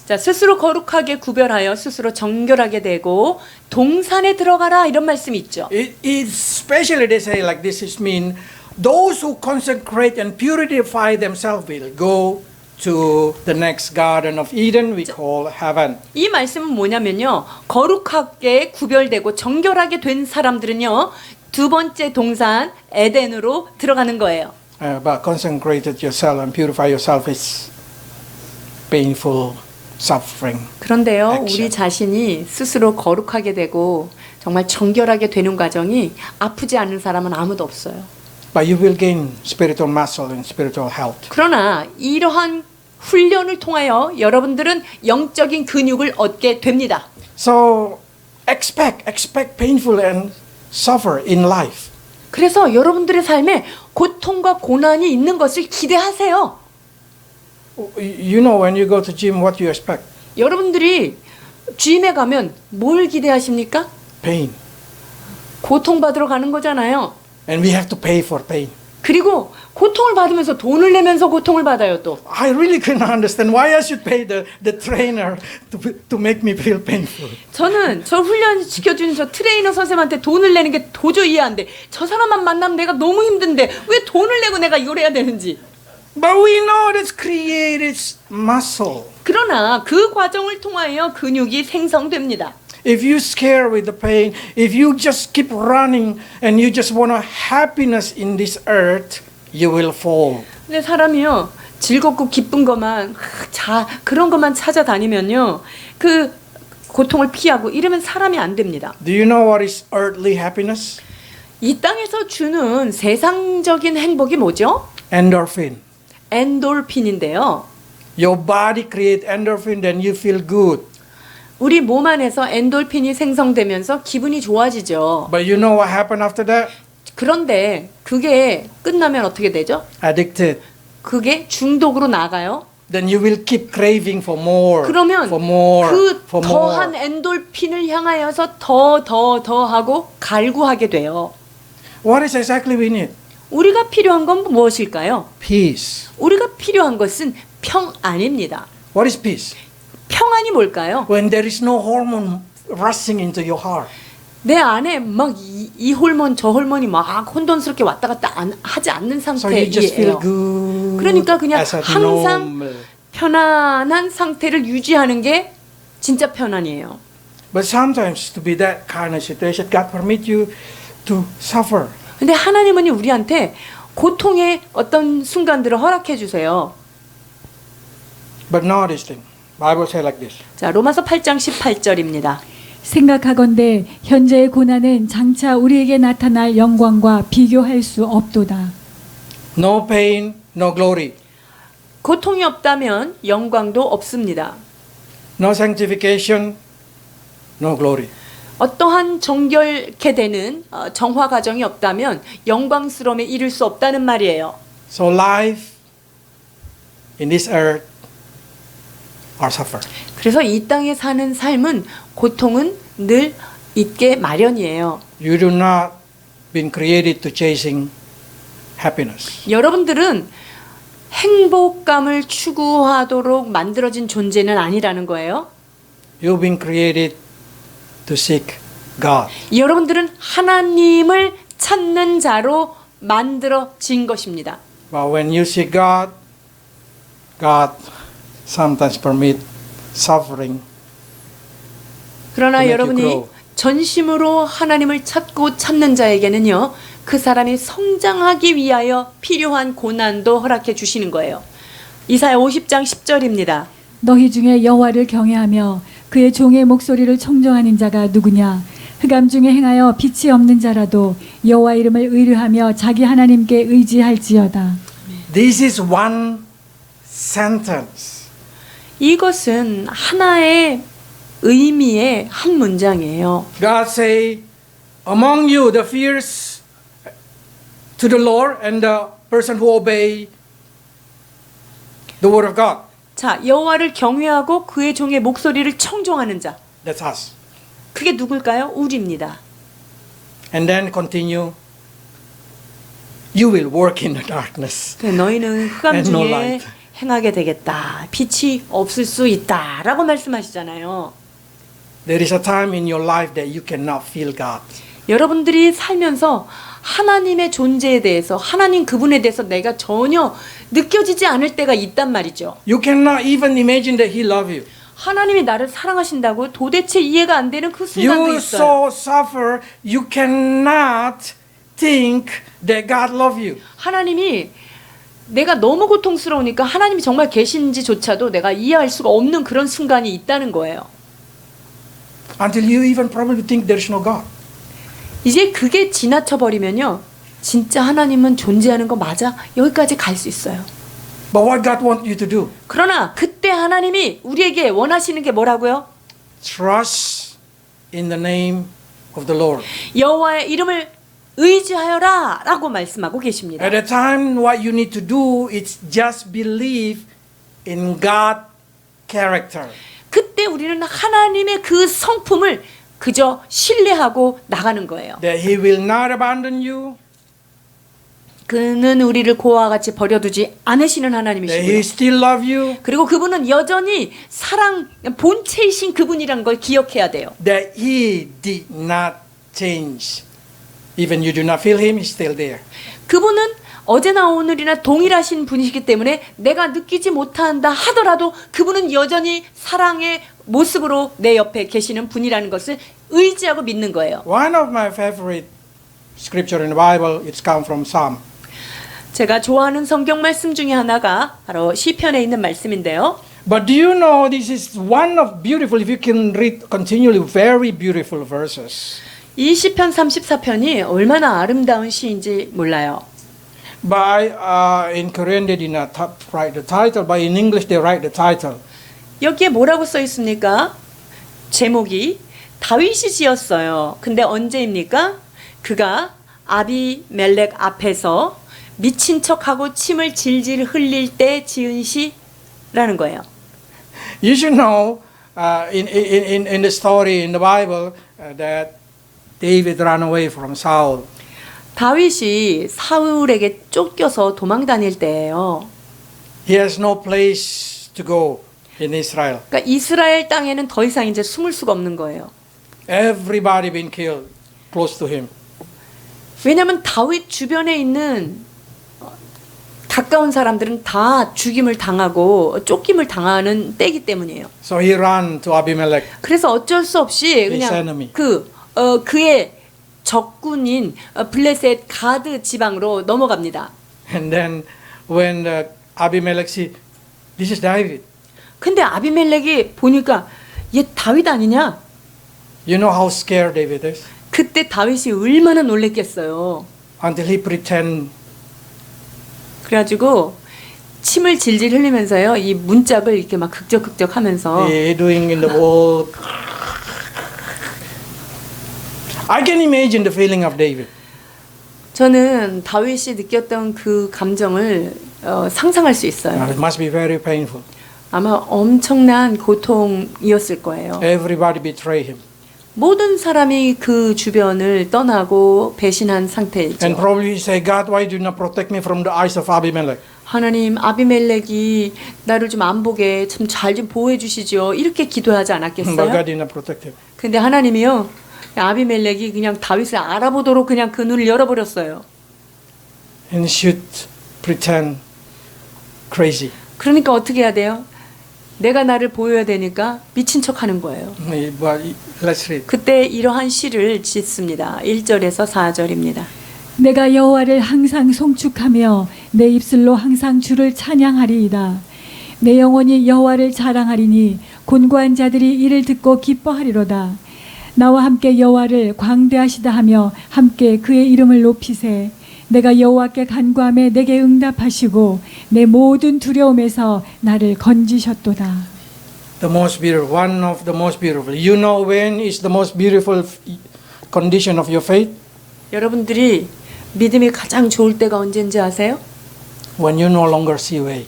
자, 스스로 거룩하게 구별하여 스스로 정결하게 되고 동산에 들어가라 이런 말씀이 있죠. It especially they say like this is mean those who consecrate and purify themselves will go to the next garden of Eden we call heaven. 이 말씀은 뭐냐면요. 거룩하게 구별되고 정결하게 된 사람들은요. 두 번째 동산 에덴으로 들어가는 거예요. But consecrated yourself and purify yourself is painful suffering. 그런데요. action. 우리 자신이 스스로 거룩하게 되고 정말 정결하게 되는 과정이 아프지 않은 사람은 아무도 없어요. But you will gain spiritual muscle and spiritual health. 그러나 이러한 훈련을 통하여 여러분들은 영적인 근육을 얻게 됩니다. So expect painful and suffer in life. 그래서 여러분들의 삶에 고통과 고난이 있는 것을 기대하세요. You know when you go to gym what you expect? 여러분들이 짐에 가면 뭘 기대하십니까? Pain. 고통받으러 가는 거잖아요. And we have to pay for pain. 그리고 고통을 받으면서 돈을 내면서 고통을 받아요 또. I really cannot understand why I should pay the trainer to make me feel painful. 저는 저 훈련시켜주는 저 트레이너 선생님한테 돈을 내는 게 도저히 이해 안 돼. 저 사람만 만나면 내가 너무 힘든데 왜 돈을 내고 내가 이걸 해야 되는지. But we know that's created muscle. 그러나 그 과정을 통하여 근육이 생성됩니다. If you scare with the pain, if you just keep running and you just want a happiness in this earth, you will fall. 근데 사람이요 즐겁고 기쁜 것만 그런 것만 찾아다니면요 그 고통을 피하고 이러면 사람이 안 됩니다. Do you know what is earthly happiness? 이 땅에서 주는 세상적인 행복이 뭐죠? Endorphin. 엔돌핀인데요. Your body create endorphin, then you feel good. 우리 몸 안에서 엔돌핀이 생성되면서 기분이 좋아지죠. But you know what happened after that? 그런데 그게 끝나면 어떻게 되죠? Addicted. 그게 중독으로 나가요. Then you will keep craving for more. 그러면 for more. 그 for 더한 more. 엔돌핀을 향하여서 더 하고 갈구하게 돼요. What is exactly we need? 우리가 필요한 건 무엇일까요? Peace. 우리가 필요한 것은 평안입니다. What is peace? 평안이 뭘까요? When there is no hormone rushing into your heart. 내 안에 막 이 호르몬 저 호르몬이 막 혼돈스럽게 왔다 갔다 하지 않는 So you just feel 상태이에요. good. 그러니까 그냥 as a 항상 normal. 편안한 상태를 유지하는 게 진짜 편안이에요. But sometimes to be that kind of situation, God permit you to suffer. 근데 하나님은 우리한테 고통의 어떤 순간들을 허락해 주세요. But know this thing. Bible say like this. 자, 로마서 8장 18절입니다. 생각하건대 현재의 고난은 장차 우리에게 나타날 영광과 비교할 수 없도다. No pain, no glory. 고통이 없다면 영광도 없습니다. No sanctification, no glory. 어떠한 정결케 되는 정화 과정이 없다면 영광스러움에 이를 수 없다는 말이에요. So life in this earth are suffer. 그래서 이 땅에 사는 삶은 고통은 늘 있게 마련이에요. You do not been created to chasing happiness. 여러분들은 행복감을 추구하도록 만들어진 존재는 아니라는 거예요. You've been created to seek God. 여러분들은 하나님을 찾는 자로 만들어진 것입니다. But when you seek God, God sometimes permit suffering. 그러나 to make you 여러분이 grow. 전심으로 하나님을 찾고 찾는 자에게는요, 그 사람이 성장하기 위하여 필요한 고난도 허락해 주시는 거예요. 이사야 50장 10절입니다. 너희 중에 여호와를 경외하며 그의 종의 목소리를 청종하는 자가 누구냐? 흑암 중에 행하여 빛이 없는 자라도 여호와 이름을 의뢰하며 자기 하나님께 의지할지어다. This is one sentence. 이것은 하나의 의미의 한 문장이에요. God say, among you the fears to the Lord and the person who obey the word of God. 자, 여호와를 경외하고 그의 종의 목소리를 청종하는 자. That's us. 그게 누굴까요? 우리입니다. And then continue. You will work in the darkness. 너희는 흑암 And no 중에 light. 행하게 되겠다. 빛이 없을 수 있다. 라고 말씀하시잖아요. There is a time in your life that you cannot feel God. 여러분들이 살면서 하나님의 존재에 대해서, 하나님 그분에 대해서 내가 전혀 느껴지지 않을 때가 있단 말이죠. You cannot even imagine that He loves you. 하나님이 나를 사랑하신다고 도대체 이해가 안 되는 그 순간도 You 있어요. so suffer, you cannot think that God loves you. 하나님이 내가 너무 고통스러우니까 하나님이 정말 계신지조차도 내가 이해할 수가 없는 그런 순간이 있다는 거예요. Until you even probably think there is no God. 이제 그게 지나쳐 버리면요, 진짜 하나님은 존재하는 거 맞아? 여기까지 갈 수 있어요. But what God wants you to do? 그러나 그때 하나님이 우리에게 원하시는 게 뭐라고요? Trust in the name of the Lord. 여호와의 이름을 의지하여라 라고 말씀하고 계십니다. At the time, what you need to do is just believe in God's character. 그때 우리는 하나님의 그 성품을 그저 신뢰하고 나가는 거예요. That He will not abandon you. 그는 우리를 고아와 같이 버려두지 않으시는 That 하나님이시고요. He still love you. 그리고 그분은 여전히 사랑 본체이신 그분이란 걸 기억해야 돼요. That He did not change. Even you do not feel Him, He's still there. 그분은 어제나 오늘이나 동일하신 분이시기 때문에 내가 느끼지 못한다 하더라도 그분은 여전히 사랑의 모습으로 내 옆에 계시는 분이라는 것을 의지하고 믿는 거예요. One of my favorite scripture in the Bible, it's come from Psalm. 제가 좋아하는 성경 말씀 중에 하나가 바로 시편에 있는 말씀인데요. But do you know this is one of beautiful, if you can read continually, very beautiful verses. 이 시편 34편이 얼마나 아름다운 시인지 몰라요. By in Korean they did not write the title, but in English they write the title. 여기에 뭐라고 써 있습니까? 제목이 다윗이 지었어요. 근데 언제입니까? 그가 아비멜렉 앞에서 미친 척하고 침을 질질 흘릴 때 지은 시라는 거예요. You should know in the story in the Bible that David ran away from Saul. 다윗이 사울에게 쫓겨서 도망 다닐 때예요. He has no place to go in Israel. 그러니까 이스라엘 땅에는 더 이상 이제 숨을 수가 없는 거예요. Everybody been killed close to him. 왜냐하면 다윗 주변에 있는 가까운 사람들은 다 죽임을 당하고 쫓김을 당하는 때이기 때문이에요. So he ran to Abimelech. 그래서 어쩔 수 없이 His 그냥 enemy. 그의 적군인 블레셋 가드 지방으로 넘어갑니다. And then when Abimelech said, "This is David," 근데 아비멜렉이 보니까 얘 다윗 아니냐? you know how scared David is. 그때 다윗이 얼마나 놀랬겠어요. Until he pretend 그래가지고 침을 질질 흘리면서요, 이 문짝을 이렇게 막 극적극적하면서 he doing in the wall. I can imagine the feeling of David. 저는 다윗이 느꼈던 그 감정을 상상할 수 있어요. It must be very painful. 아마 엄청난 고통이었을 거예요. Everybody betray him. 모든 사람이 그 주변을 떠나고 배신한 상태이죠. And probably he say, God, why do you not protect me from the eyes of Abimelech? 하나님, 아비멜렉이 나를 좀 안 보게 좀 잘 좀 보호해 주시죠. 이렇게 기도하지 But 않았겠어요? God did not protect him. 근데 하나님이요, 아비멜렉이 그냥 다윗을 알아보도록 그냥 그 눈을 열어버렸어요. And he should pretend crazy. 그러니까 어떻게 해야 돼요? 내가 나를 보여야 되니까 미친 척 하는 거예요. But let's read. 그때 이러한 시를 짓습니다. 1절에서 4절입니다. 내가 여호와를 항상 송축하며 내 입술로 항상 주를 찬양하리이다. 내 영혼이 여호와를 자랑하리니 곤고한 자들이 이를 듣고 기뻐하리로다. 나와 함께 여호와를 광대하시다 하며 함께 그의 이름을 높이세. 내가 여호와께 간구하며 내게 응답하시고 내 모든 두려움에서 나를 건지셨도다. The most beautiful, one of the most beautiful. You know when is the most beautiful condition of your faith? 여러분들이 믿음이 가장 좋을 때가 언제인지 아세요? When you no longer see way.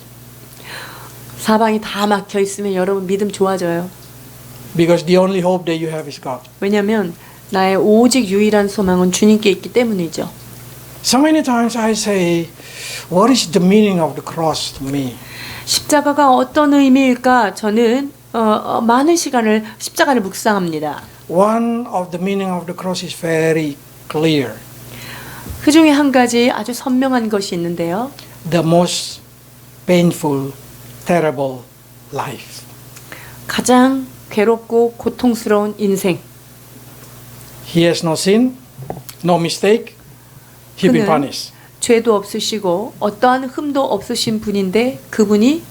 사방이 다 막혀 있으면 여러분 믿음 좋아져요. Because the only hope that you have is God. 왜냐하면 나의 오직 유일한 소망은 주님께 있기 때문이죠. So many times I say, what is the meaning of the cross to me? 십자가가 어떤 의미일까? 저는 많은 시간을 십자가를 묵상합니다. One of the meaning of the cross is very clear. 그 중에 한 가지 아주 선명한 것이 있는데요. The most painful, terrible life. 가장 괴롭고 고통스러운 인생. He has no sin, no mistake. He been 그는 punished. 죄도 없으시고 어떠한 흠도 없으신 분인데 그분이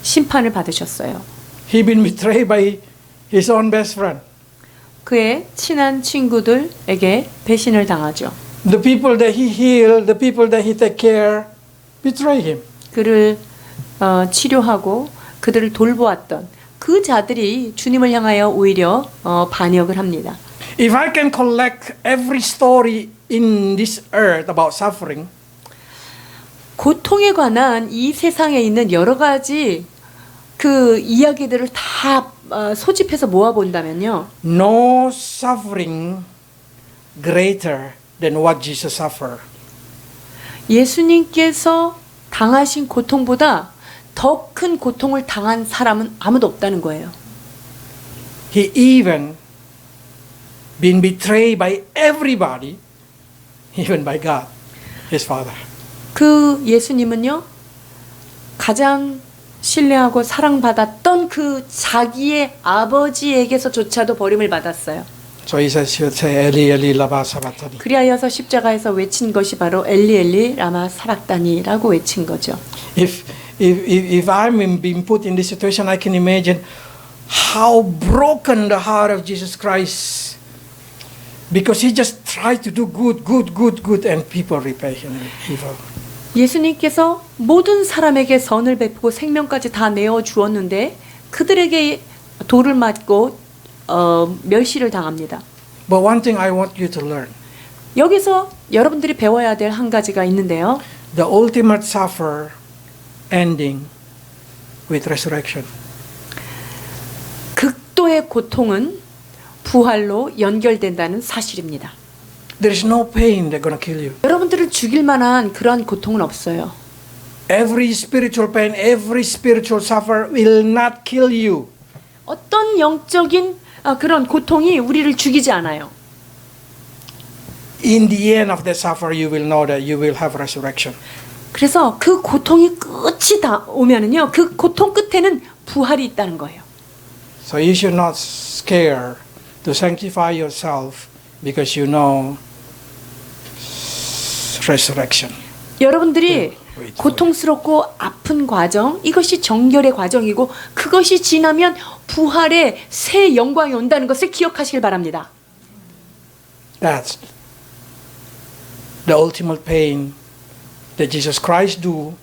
심판을 받으셨어요. He been betrayed by his own best friend. 그의 친한 친구들에게 배신을 당하죠. The people that he healed, the people that he take care, betray him. 그를 치료하고 그들을 돌보았던 그 자들이 주님을 향하여 오히려 반역을 합니다. If I can collect every story in this earth about suffering, 고통에 관한 이 세상에 있는 여러 가지 그 이야기들을 다 소집해서 모아 본다면요. no suffering greater than what Jesus suffered. 예수님께서 당하신 고통보다 더 큰 고통을 당한 사람은 아무도 없다는 거예요. He even been betrayed by everybody, even by God, his Father. 그 예수님은요, 가장 신뢰하고 사랑받았던 그 자기의 아버지에게서조차도 버림을 받았어요. So he says, he would say, Eli, Eli, lama sabachthani. 그리하여서 십자가에서 외친 것이 바로 엘리 엘리 라마 사락다니라고 외친 거죠. If I'm being put in this situation, I can imagine how broken the heart of Jesus Christ, because he just tried to do good, and people repay him evil. 예수님께서 모든 사람에게 선을 베푸고 생명까지 다 내어 주었는데 그들에게 돌을 맞고 멸시를 당합니다. But one thing I want you to learn: 여기서 여러분들이 배워야 될 한 가지가 있는데요. the ultimate suffer ending with resurrection. 극도의 고통은 부활로 연결된다는 사실입니다. There is no pain that's going to kill you. 여러분들을 죽일 만한 그러한 고통은 없어요. Every spiritual pain, every spiritual suffer will not kill you. 어떤 영적인 그런 고통이 우리를 죽이지 않아요. In the end of the suffer, you will know that you will have resurrection. 그래서 그 고통이 끝이 다 오면은요, 그 고통 끝에는 부활이 있다는 거예요. So you should not scare to sanctify yourself because you know resurrection. 여러분들이 고통스럽고 아픈 과정, 이것이 정결의 과정이고 그것이 지나면 부활의 새 영광이 온다는 것을 기억하시길 바랍니다. That's the ultimate pain that Jesus Christ do,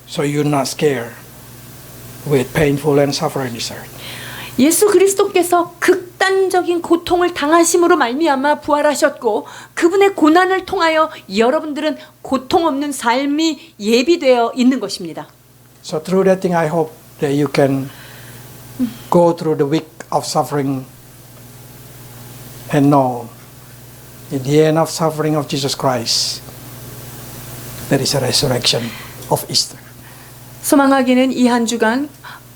so you're not scared with painful and suffering this earth. 예수 그리스도께서 극단적인 고통을 당하심으로 말미암아 부활하셨고 그분의 고난을 통하여 여러분들은 고통 없는 삶이 예비되어 있는 것입니다. So through that thing, I hope that you can go through the week of suffering and know in the end of suffering of Jesus Christ, there is a resurrection of Easter. 소망하기는 이 한 주간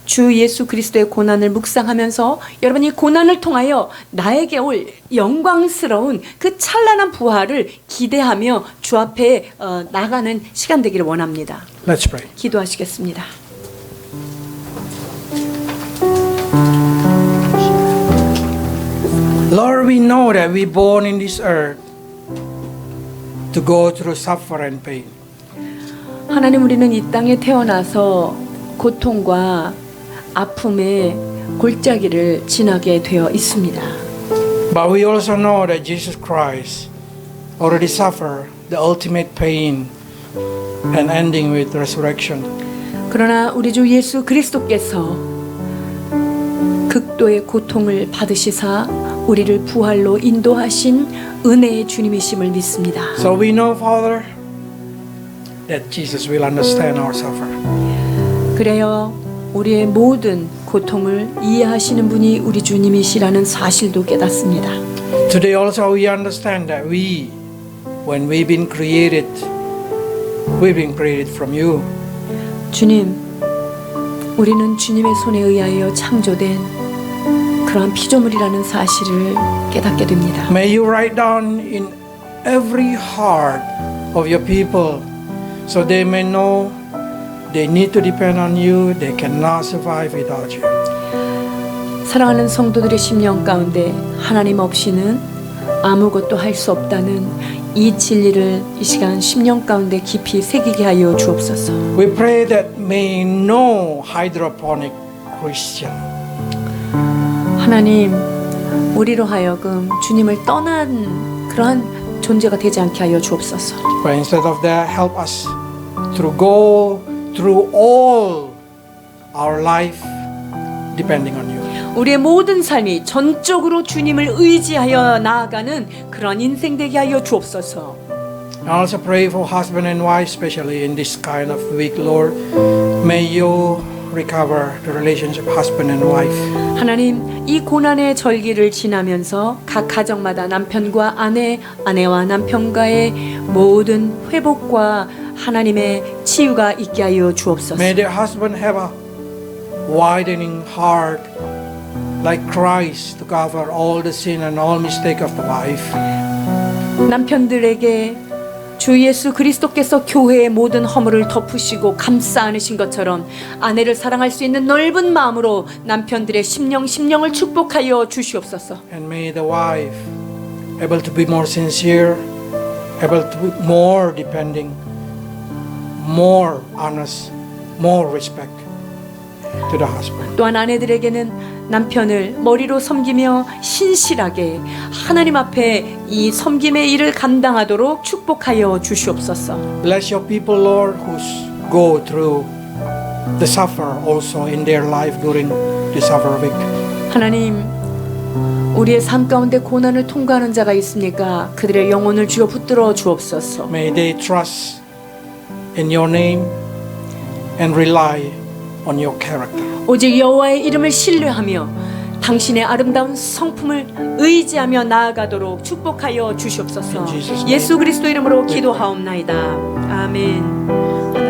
주 예수 그리스도의 고난을 묵상하면서 여러분이 고난을 통하여 나에게 올 영광스러운 그 찬란한 부활을 기대하며 주 앞에 나가는 시간 되기를 원합니다. Let's pray. 기도하시겠습니다. Lord, we know that we're born in this earth to go through suffer and pain. 하나님, 우리는 이 땅에 태어나서 고통과 아픔의 골짜기를 지나게 되어 있습니다. But we also know that Jesus Christ already suffered the ultimate pain and ending with resurrection. 그러나 우리 주 예수 그리스도께서 극도의 고통을 받으시사 우리를 부활로 인도하신 은혜의 주님이심을 믿습니다. So we know, Father, that Jesus will understand our suffering. 그래요, 우리의 모든 고통을 이해하시는 분이 우리 주님이시라는 사실도 깨닫습니다. Today also we understand that we, when we've been created from you. 주님, 우리는 주님의 손에 의하여 창조된 그러한 피조물이라는 사실을 깨닫게 됩니다. May you write down in every heart of your people so they may know they need to depend on you. They cannot survive without you. 사랑하는 성도들의 심령 가운데 하나님 없이는 아무것도 할 수 없다는 이 진리를 이 시간 심령 가운데 깊이 새기게 하여 주옵소서. We pray that may no hydroponic Christian 하나님, 우리로 하여금 주님을 떠난 그러한 존재가 되지 않게 하여 주옵소서. but instead of that help us to go through all our life depending on you. 우리의 모든 삶이 전적으로 주님을 의지하여 나아가는 그런 인생 되게 하여 주옵소서. I also pray for husband and wife, especially in this kind of week, Lord. May you recover the relationship husband and wife. 하나님, 이 고난의 절기를 지나면서 각 가정마다 남편과 아내, 아내와 남편과의 모든 회복과 하나님의 치유가 있게 하여 주옵소서. May their husband have a widening heart like Christ to cover all the sin and all mistake of the wife. 남편들에게 주 예수 그리스도께서 교회의 모든 허물을 덮으시고 감싸 안으신 것처럼 아내를 사랑할 수 있는 넓은 마음으로 남편들의 심령을 축복하여 주시옵소서. And may the wife able to be more sincere, able to be more depending, more honest, more respect to the husband. 또한 아내들에게는 남편을 머리로 섬기며 신실하게 하나님 앞에 이 섬김의 일을 감당하도록 축복하여 주시옵소서. Bless your people, Lord, who go through the suffer also in their life during the suffer week. 하나님, 우리의 삶 가운데 고난을 통과하는 자가 있습니까? 그들의 영혼을 주여 붙들어 주옵소서. May they trust in your name and rely on your character. 오직 여호와의 이름을 신뢰하며 당신의 아름다운 성품을 의지하며 나아가도록 축복하여 주시옵소서. In Jesus' name. 예수 그리스도 이름으로 기도하옵나이다. 아멘.